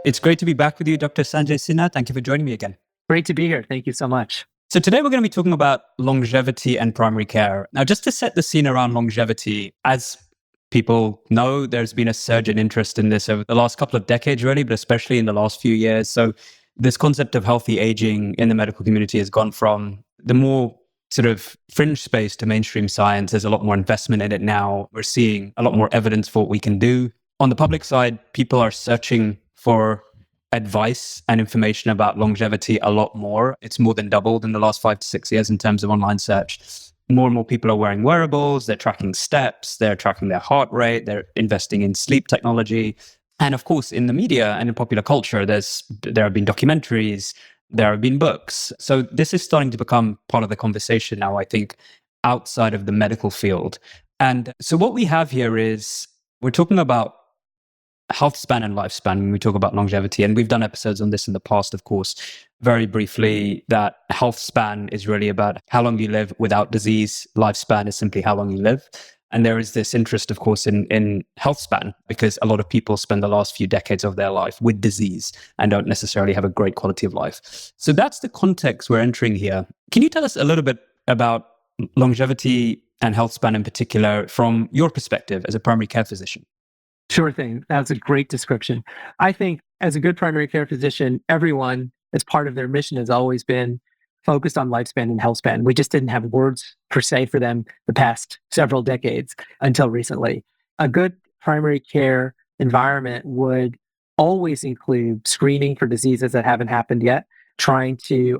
It's great to be back with you, Dr. Sanjai Sinha. Thank you for joining me again. Great to be here. Thank you so much. So today we're going to be talking about longevity and primary care. Now, just to set the scene around longevity, as people know, there's been a surge in interest in this over the last couple of decades, really, but especially in the last few years. So this concept of healthy aging in the medical community has gone from the more sort of fringe space to mainstream science. There's a lot more investment in it now. We're seeing a lot more evidence for what we can do. On the public side, people are searching for advice and information about longevity a lot more. It's more than doubled in the last 5 to 6 years in terms of online search. More and more people are wearing wearables, they're tracking steps, they're tracking their heart rate, they're investing in sleep technology. And of course, in the media and in popular culture, there have been documentaries, there have been books. So this is starting to become part of the conversation now, I think, outside of the medical field. And so what we have here is we're talking about health span and lifespan when we talk about longevity. And we've done episodes on this in the past, of course, very briefly, that health span is really about how long you live without disease. Lifespan is simply how long you live. And there is this interest, of course, in health span, because a lot of people spend the last few decades of their life with disease and don't necessarily have a great quality of life. So that's the context we're entering here. Can you tell us a little bit about longevity and health span in particular from your perspective as a primary care physician? Sure thing. That's a great description. I think as a good primary care physician, everyone, as part of their mission, has always been focused on lifespan and health span. We just didn't have words per se for them the past several decades until recently. A good primary care environment would always include screening for diseases that haven't happened yet, trying to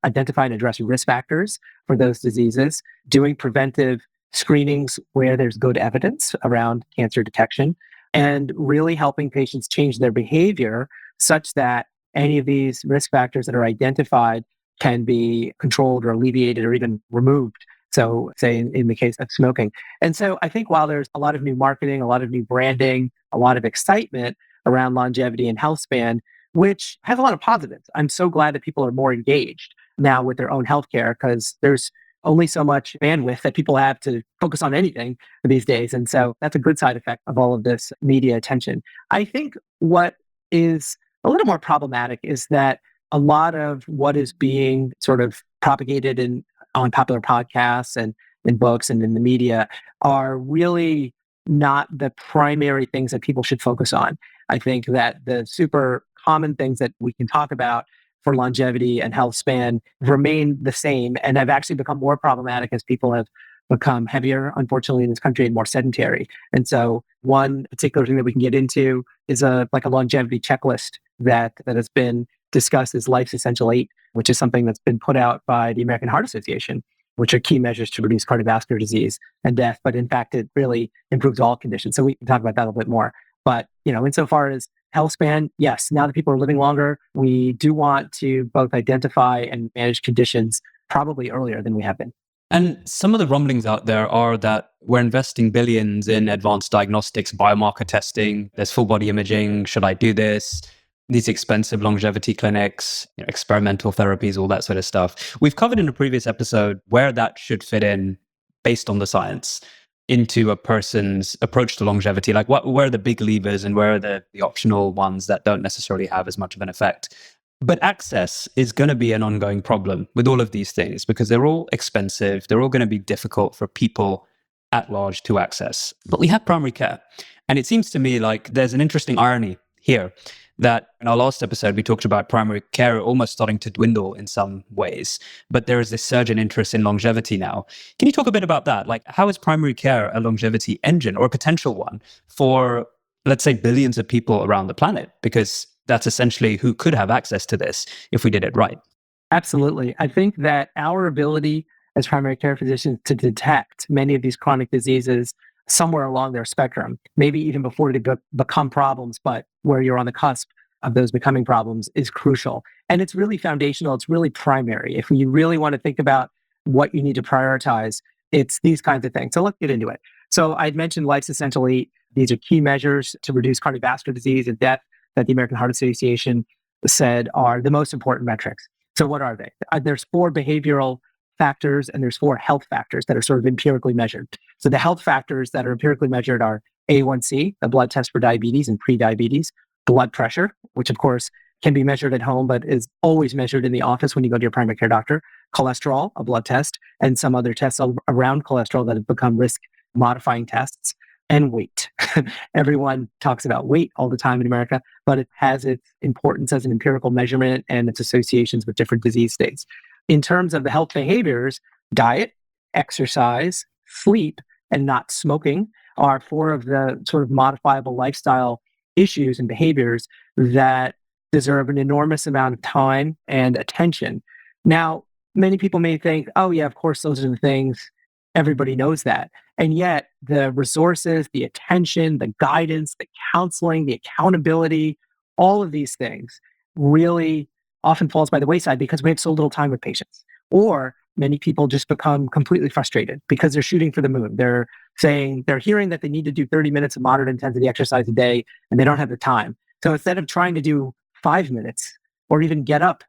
identify and address risk factors for those diseases, doing preventive screenings where there's good evidence around cancer detection, and really helping patients change their behavior such that any of these risk factors that are identified can be controlled or alleviated or even removed. So say in the case of smoking. And so I think while there's a lot of new marketing, a lot of new branding, a lot of excitement around longevity and health span, which has a lot of positives. I'm so glad that people are more engaged now with their own healthcare, because there's only so much bandwidth that people have to focus on anything these days. And so that's a good side effect of all of this media attention. I think what is a little more problematic is that a lot of what is being sort of propagated on popular podcasts and in books and in the media are really not the primary things that people should focus on. I think that the super common things that we can talk about for longevity and health span remain the same and have actually become more problematic as people have become heavier, unfortunately, in this country, and more sedentary. And so one particular thing that we can get into is a longevity checklist that has been discussed as Life's Essential 8, which is something that's been put out by the American Heart Association, which are key measures to reduce cardiovascular disease and death. But in fact, it really improves all conditions. So we can talk about that a little bit more. But, insofar as health span, yes, now that people are living longer, we do want to both identify and manage conditions probably earlier than we have been. And some of the rumblings out there are that we're investing billions in advanced diagnostics, biomarker testing, there's full body imaging, should I do this? These expensive longevity clinics, experimental therapies, all that sort of stuff. We've covered in a previous episode where that should fit in based on the science into a person's approach to longevity. Like where are the big levers and where are the optional ones that don't necessarily have as much of an effect? But access is going to be an ongoing problem with all of these things because they're all expensive. They're all going to be difficult for people at large to access. But we have primary care. And it seems to me like there's an interesting irony here that in our last episode, we talked about primary care almost starting to dwindle in some ways, but there is this surge in interest in longevity now. Can you talk a bit about that? Like, how is primary care a longevity engine or a potential one for, let's say, billions of people around the planet? Because that's essentially who could have access to this if we did it right. Absolutely. I think that our ability as primary care physicians to detect many of these chronic diseases somewhere along their spectrum, maybe even before they become problems, but where you're on the cusp of those becoming problems, is crucial. And it's really foundational. It's really primary. If you really want to think about what you need to prioritize, it's these kinds of things. So let's get into it. So I'd mentioned Life's Essential 8. These are key measures to reduce cardiovascular disease and death that the American Heart Association said are the most important metrics. So what are they? There's 4 behavioral factors and there's 4 health factors that are sort of empirically measured. So the health factors that are empirically measured are A1C, the blood test for diabetes and pre-diabetes, blood pressure, which of course can be measured at home, but is always measured in the office when you go to your primary care doctor, cholesterol, a blood test, and some other tests around cholesterol that have become risk modifying tests, and weight. Everyone talks about weight all the time in America, but it has its importance as an empirical measurement and its associations with different disease states. In terms of the health behaviors, diet, exercise, sleep, and not smoking are four of the sort of modifiable lifestyle issues and behaviors that deserve an enormous amount of time and attention. Now, many people may think, oh yeah, of course, those are the things. Everybody knows that. And yet the resources, the attention, the guidance, the counseling, the accountability, all of these things really often falls by the wayside because we have so little time with patients. Or many people just become completely frustrated because they're shooting for the moon. They're hearing that they need to do 30 minutes of moderate intensity exercise a day and they don't have the time. So instead of trying to do 5 minutes or even get up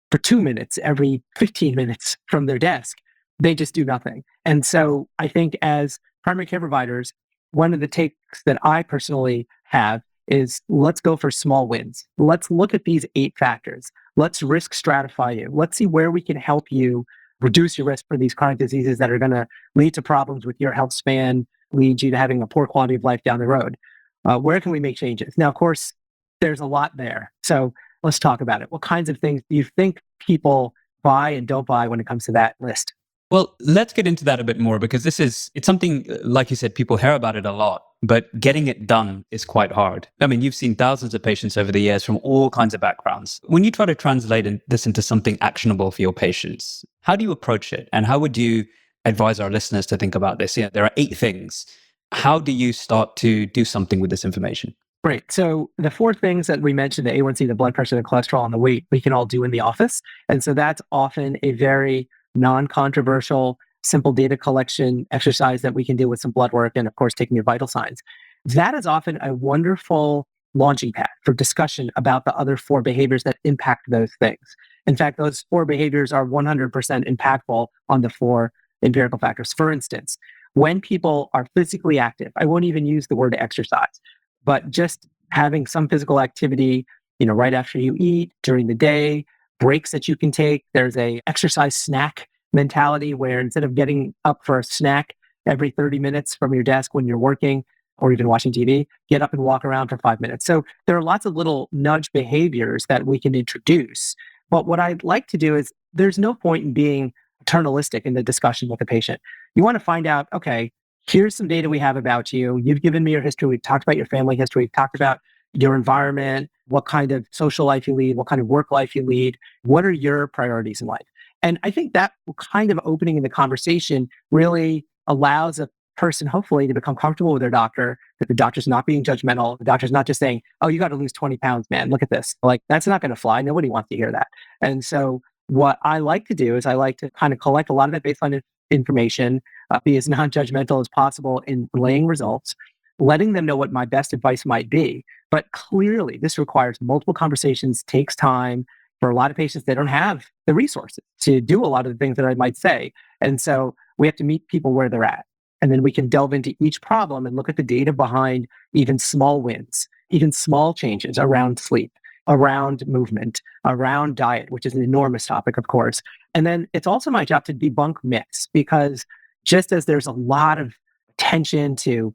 for 2 minutes every 15 minutes from their desk, they just do nothing. And so I think as primary care providers, one of the takes that I personally have is let's go for small wins. Let's look at these 8 factors. Let's risk stratify you. Let's see where we can help you reduce your risk for these chronic diseases that are going to lead to problems with your health span, lead you to having a poor quality of life down the road. Where can we make changes? Now, of course, there's a lot there. So let's talk about it. What kinds of things do you think people buy and don't buy when it comes to that list? Well, let's get into that a bit more because it's something, like you said, people hear about it a lot, but getting it done is quite hard. I mean, you've seen thousands of patients over the years from all kinds of backgrounds. When you try to translate this into something actionable for your patients, how do you approach it? And how would you advise our listeners to think about this? There are 8 things. How do you start to do something with this information? Great. So the 4 things that we mentioned, the A1C, the blood pressure, the cholesterol, and the weight, we can all do in the office. And so that's often a very non-controversial, simple data collection exercise that we can do with some blood work and, of course, taking your vital signs. That is often a wonderful launching pad for discussion about the other 4 behaviors that impact those things. In fact, those 4 behaviors are 100% impactful on the 4 empirical factors. For instance, when people are physically active, I won't even use the word exercise, but just having some physical activity, right after you eat, during the day, breaks that you can take. There's a exercise snack mentality where instead of getting up for a snack every 30 minutes from your desk when you're working or even watching TV, get up and walk around for 5 minutes. So there are lots of little nudge behaviors that we can introduce. But what I'd like to do is there's no point in being paternalistic in the discussion with the patient. You want to find out, okay, here's some data we have about you. You've given me your history. We've talked about your family history. We've talked about your environment, what kind of social life you lead, what kind of work life you lead. What are your priorities in life? And I think that kind of opening in the conversation really allows a person, hopefully, to become comfortable with their doctor, that the doctor's not being judgmental. The doctor's not just saying, oh, you got to lose 20 pounds, man. Look at this. Like, that's not going to fly. Nobody wants to hear that. And so what I like to do is I like to kind of collect a lot of that baseline information, be as non-judgmental as possible in relaying results, letting them know what my best advice might be. But clearly, this requires multiple conversations, takes time. For a lot of patients, they don't have the resources to do a lot of the things that I might say. And so we have to meet people where they're at. And then we can delve into each problem and look at the data behind even small wins, even small changes around sleep, around movement, around diet, which is an enormous topic, of course. And then it's also my job to debunk myths, because just as there's a lot of attention to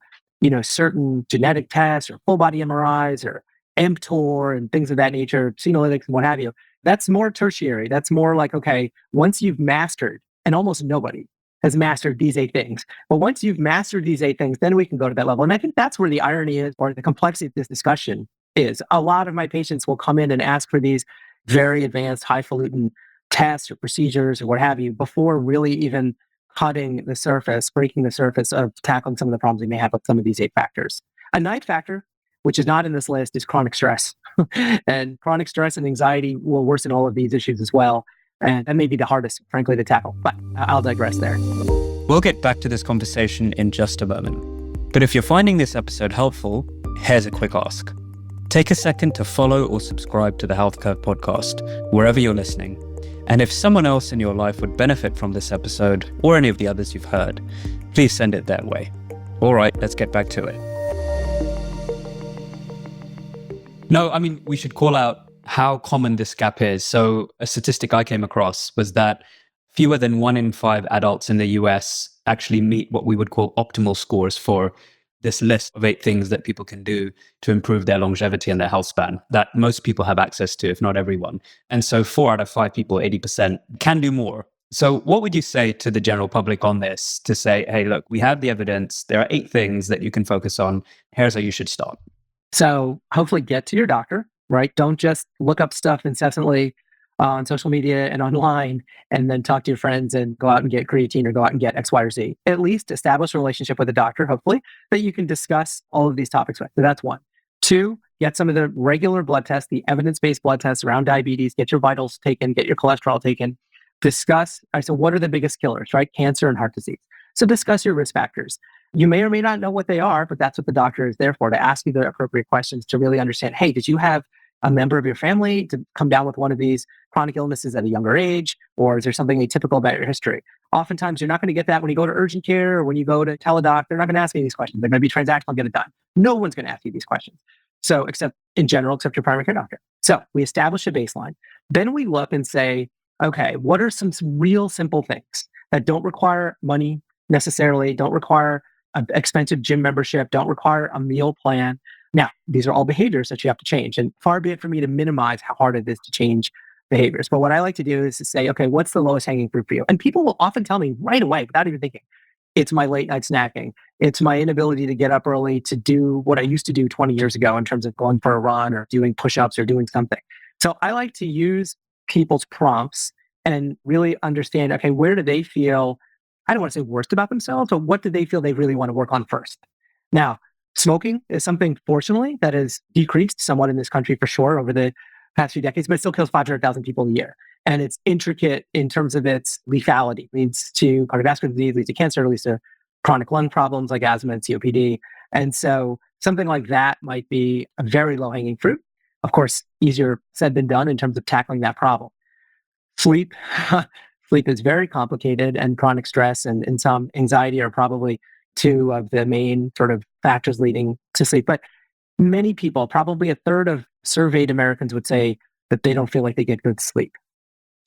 certain genetic tests or full body MRIs or mTOR and things of that nature, senolytics and what have you, that's more tertiary. That's more like, okay, once you've mastered, and almost nobody has mastered these 8 things, but once you've mastered these 8 things, then we can go to that level. And I think that's where the irony is, or the complexity of this discussion is. A lot of my patients will come in and ask for these very advanced, highfalutin tests or procedures or what have you before really even cutting the surface, breaking the surface of tackling some of the problems they may have with some of these 8 factors. A 9th factor, which is not in this list, is chronic stress. And chronic stress and anxiety will worsen all of these issues as well. And that may be the hardest, frankly, to tackle. But I'll digress there. We'll get back to this conversation in just a moment. But if you're finding this episode helpful, here's a quick ask. Take a second to follow or subscribe to the Health Curve podcast, wherever you're listening. And if someone else in your life would benefit from this episode, or any of the others you've heard, please send it that way. All right, let's get back to it. No, I mean, we should call out how common this gap is. So a statistic I came across was that fewer than 1 in 5 adults in the US actually meet what we would call optimal scores for this list of 8 things that people can do to improve their longevity and their health span that most people have access to, if not everyone. And so 4 out of 5 people, 80%, can do more. So what would you say to the general public on this to say, hey, look, we have the evidence. There are 8 things that you can focus on. Here's how you should start. So hopefully get to your doctor, right? Don't just look up stuff incessantly on social media and online and then talk to your friends and go out and get creatine or go out and get X, Y, or Z. At least establish a relationship with a doctor, hopefully, that you can discuss all of these topics with. So that's one. 2, get some of the regular blood tests, the evidence-based blood tests around diabetes, get your vitals taken, get your cholesterol taken. Discuss, so what are the biggest killers, right? Cancer and heart disease. So discuss your risk factors. You may or may not know what they are, but that's what the doctor is there for, to ask you the appropriate questions to really understand, hey, did you have a member of your family to come down with one of these chronic illnesses at a younger age? Or is there something atypical about your history? Oftentimes, you're not going to get that when you go to urgent care or when you go to teledoc. They're not going to ask you these questions. They're going to be transactional, get it done. No one's going to ask you these questions. So, except in general, except your primary care doctor. So we establish a baseline. Then we look and say, okay, what are some real simple things that don't require money necessarily, don't require an expensive gym membership, don't require a meal plan. Now, these are all behaviors that you have to change. And far be it for me to minimize how hard it is to change behaviors. But what I like to do is to say, okay, what's the lowest hanging fruit for you? And people will often tell me right away without even thinking, it's my late night snacking. It's my inability to get up early to do what I used to do 20 years ago in terms of going for a run or doing push-ups or doing something. So I like to use people's prompts and really understand, okay, where do they feel, I don't want to say worst about themselves, but what do they feel they really want to work on first? Now, smoking is something, fortunately, that has decreased somewhat in this country for sure over the past few decades, but it still kills 500,000 people a year. And it's intricate in terms of its lethality. Leads to cardiovascular disease, leads to cancer, leads to chronic lung problems like asthma and COPD. And so something like that might be a very low-hanging fruit. Of course, easier said than done in terms of tackling that problem. Sleep. Sleep is very complicated, and chronic stress and some anxiety are probably 2 of the main sort of factors leading to sleep. But many people, probably a third of surveyed Americans, would say that they don't feel like they get good sleep.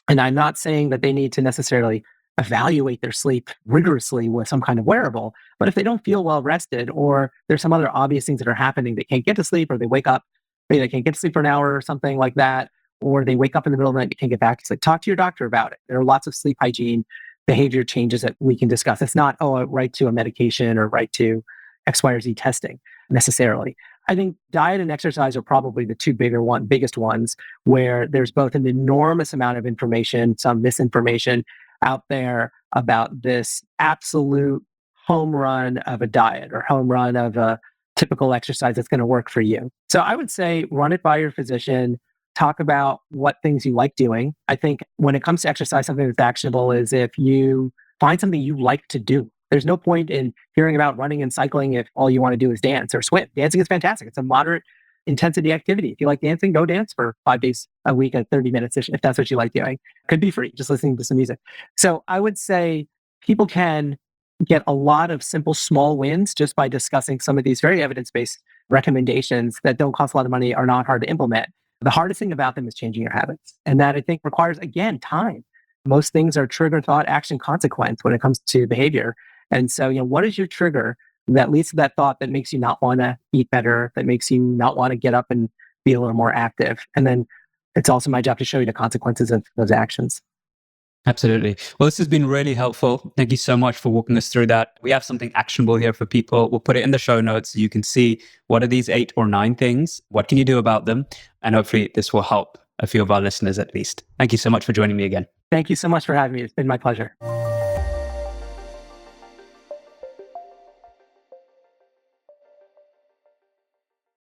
And I'm not saying that they need to necessarily evaluate their sleep rigorously with some kind of wearable, but if they don't feel well rested, or there's some other obvious things that are happening, they can't get to sleep, or they wake up, maybe they can't get to sleep for an hour or something like that, or they wake up in the middle of the night and can't get back to sleep, talk to your doctor about it. There are lots of sleep hygiene behavior changes that we can discuss. It's not, right to a medication or right to X, Y, or Z testing necessarily. I think diet and exercise are probably the 2 biggest ones, where there's both an enormous amount of information, some misinformation out there about this absolute home run of a diet or home run of a typical exercise that's going to work for you. So I would say run it by your physician, talk about what things you like doing. I think when it comes to exercise, something that's actionable is if you find something you like to do. There's no point in hearing about running and cycling if all you want to do is dance or swim. Dancing is fantastic. It's a moderate intensity activity. If you like dancing, go dance for 5 days a week at 30 minutes if that's what you like doing. Could be free, just listening to some music. So I would say people can get a lot of simple, small wins just by discussing some of these very evidence-based recommendations that don't cost a lot of money, are not hard to implement. The hardest thing about them is changing your habits. And that, I think, requires, again, time. Most things are trigger, thought, action, consequence when it comes to behavior. And so, what is your trigger that leads to that thought that makes you not want to eat better, that makes you not want to get up and be a little more active? And then it's also my job to show you the consequences of those actions. Absolutely. Well, this has been really helpful. Thank you so much for walking us through that. We have something actionable here for people. We'll put it in the show notes so you can see what are these 8 or 9 things, what can you do about them, and hopefully this will help a few of our listeners at least. Thank you so much for joining me again. Thank you so much for having me. It's been my pleasure.